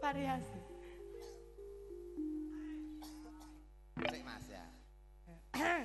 Variasi. Sik Mas ya.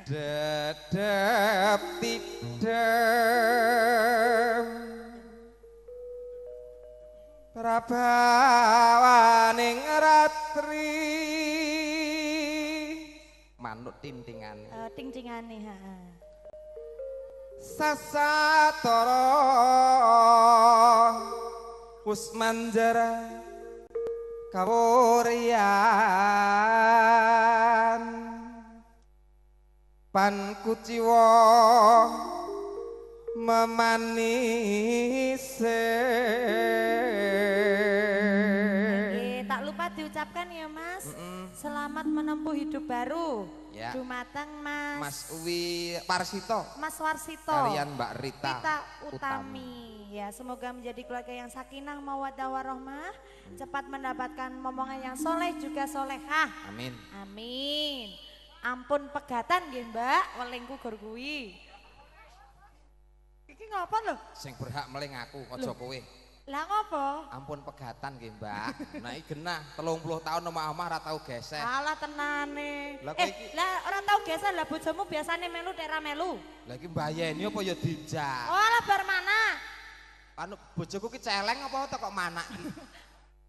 Dedep tidem prabawaning ratri manut tintingane Ting-tingane ha. Sasatara wis manjara kawurian pan kuciwa memanise Tak lupa diucapkan ya Mas. Selamat menempuh hidup baru. Ya. Dumateng Mas. Mas Uwi Parsito. Mas Warsito. Kalian Mbak Rita. Rita Utami. Ya, semoga menjadi keluarga yang sakinah mawaddah warahmah, cepat mendapatkan momongan yang soleh juga solehah. Amin. Amin. Ampun pegatan nggih Mbak, welingku gur kuwi. Iki ngapa lho? Sing berhak meling aku, aja kowe. Lah ngopo? Ampun pegatan nggih, Mbak. Nah iki genah 30 tahun omah-omah ora tau geseh. Alah tenane. Lah kowe iki Lah ora tau gesah lah bojomu biasane melu nek ra melu. Lah iki mbayeni apa ya dijak. Oh alah bar mana? Anu bojoku ki celeng apa kok manak iki?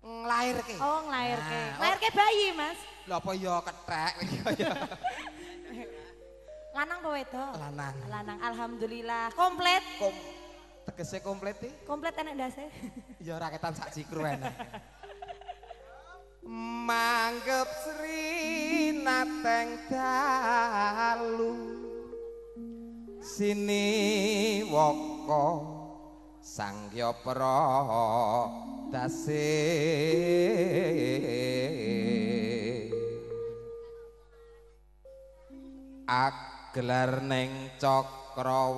Nglairke. Oh nglairke. Nah, Nglairke bayi, Mas. Lha apa ya kethek iki ya. Lanang apa wedok? Lanang. Lanang. Alhamdulillah. Komplit. Tegese komplit iki? Komplit enek ndase. Ya raketan sak jikru enak. Manggep Sri nateng dalu sini waka sangya pradase agelar ning Cakrawala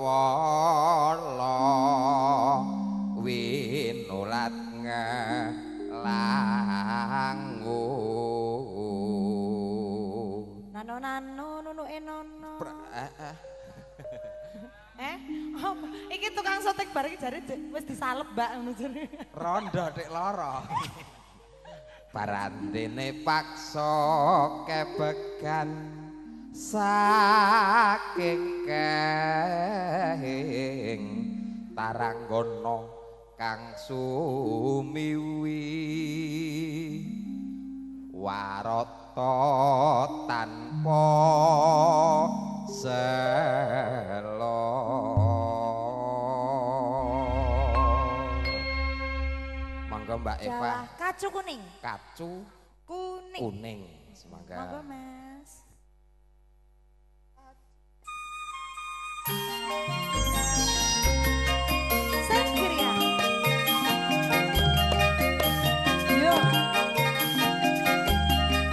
winulat ngelangu Nano nunu enono. Apa? Iki tukang sotek bar iki jare wis disalep Mbak ngono jare. Rondo dik lara. Parandene paksa kebegan saking kehing taranggana kang sumiwi warata tanpa selo monggo Mbak Eva Jawa kacu kuning. kacu kuning semoga Monggo Mas. Sangkria. Yo.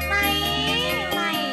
Naik, naik.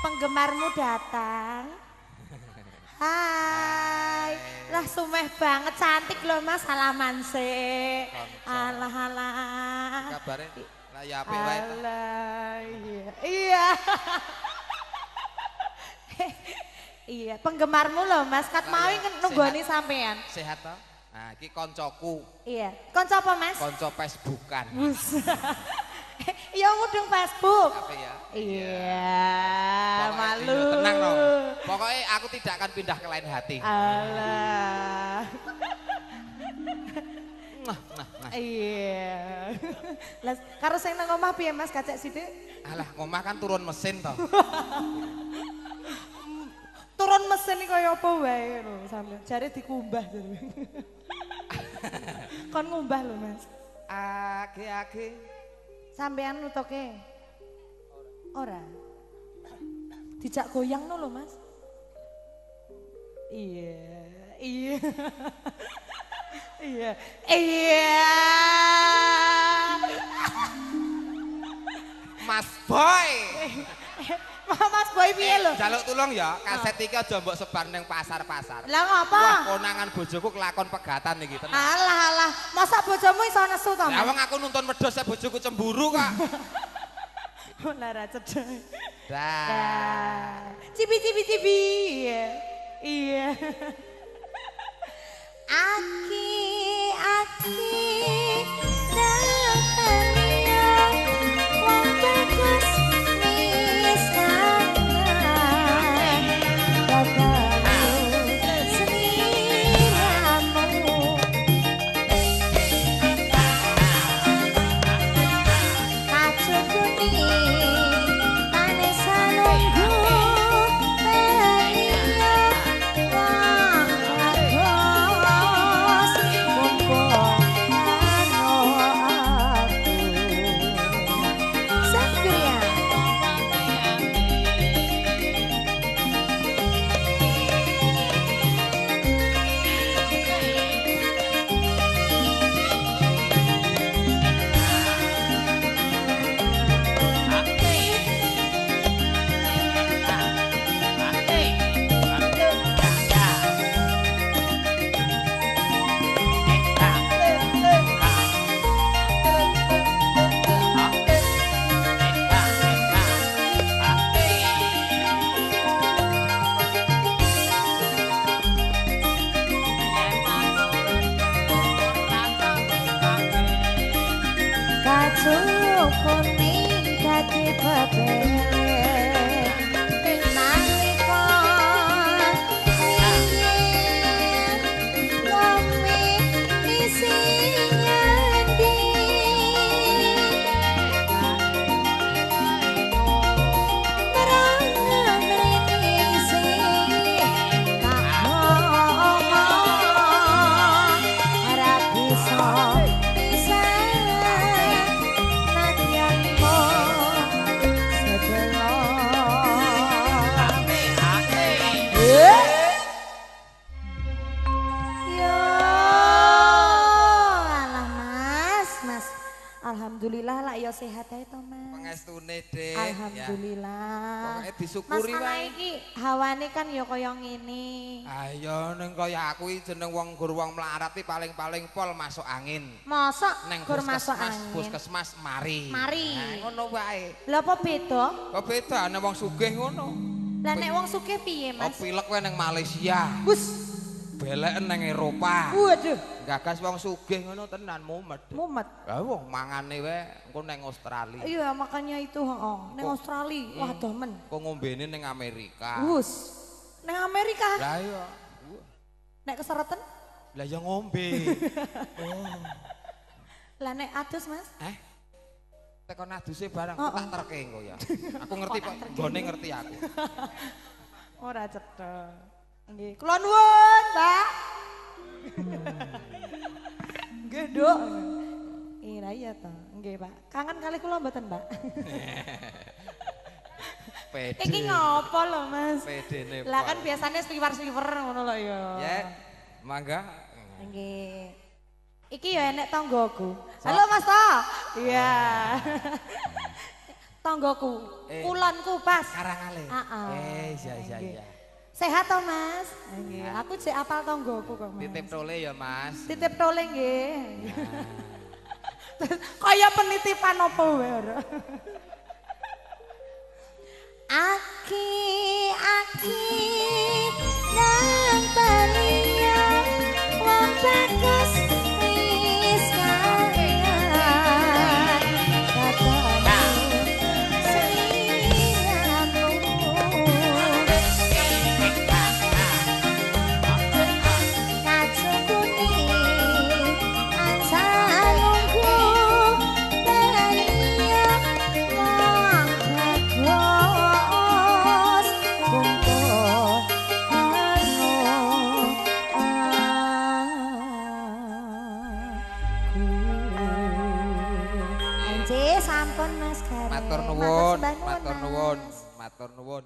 Penggemarmu datang. Hai. Lah sumeh banget cantik loh Mas, salaman sih. Alah alah. Kabare lah ya apik wae. Alah iya. Iya, penggemarmu loh Mas, kat mau nunggoni sampean. Sehat toh? Nah, iki koncoku. Iya. Konco apa Mas? Konco Facebookan. Iya ngudung Facebook. Apa ya? Iya, malu. Tenang dong. Pokoknya aku tidak akan pindah ke lain hati. Alah. Nah. Iya. Lah karo sing nang omah piye Mas kacek sithik? Alah, ngomah kan turun mesin toh. Turun mesin iki kaya apa wae lho sampe. Jare dikumbah jare. Kon ngumbah lho Mas. Age. Sampean nutuke? Ora. Dijak goyang no lho Mas. Iya. Mas Boy. Mas Boy piye lho? Jaluk tulung ya, kaset iki aja mbok sebar ning pasar-pasar. Lah ngapa? Wah, konangan bojoku kelakon pegatan iki tenan. Alah, masa bojomu iso nesu to, Mas? Lah wong aku nuntun wedhus bojoku cemburu kok. Lah ra cedhek. Dah. Cibi. Iya. Aki Alhamdulillah lah ya sehat ae to Mas. Pengestune Dik. Alhamdulillah. Pokoknya disyukuri wae. Masalah iki hawane kan ya kaya ngene. Ayo ning kaya aku iki jeneng wong gur wong melarat iki paling-paling pol masuk angin. Mosok Neng gur masuk angin. Puskesmas mari. Mari. Nah, ngono wae. Lha apa beda? Kok beda nek wong sugih ngono. Lah nek wong sugih piye Mas? Pilek wae ning Malaysia. Bus. Beleken ning Eropa. Waduh. Gagas wong sugih ngono tenan mumet. Mumet. Lah wong mangane wae engko ning Australia. Iya makanya itu heeh. Ning Australia wah demen. Kok ngombene ning Amerika. Wus. Ning Amerika. Lah iya. Nek kesereten? Lah ya ngombe. Lah nek adus Mas? Tekan aduse barang tak terke engko ya. Aku ngerti kok, nggone ngerti aku. Ora cetha. Nggih, kula nuwun, Mbak. Nggih, Nduk. Iya ta. Nggih, Pak. Kangen kali kula mboten, Mbak. Pede. Iki ngopo lho, Mas? Pedene. Lah kan biasanya sliver-sliver ngono lho ya. Ya, mangga. Nggih. Iki ya enek tanggoku. Halo Mas To. Iya. Tanggoku, kulonku pas. Karangale. Heeh. Iya. Sehat to Mas? Nggih. Aku jek apal tanggoku kok Mas. Titip tole ya Mas. Titip tole nggih. Kaya penitipan apa wae ora. Aki nang taliya wong bagus wis kalian katamu seliramu kacukuni ansalungku taliya wong bagus kumpul sampun Mas Gareng. Matur nuwun.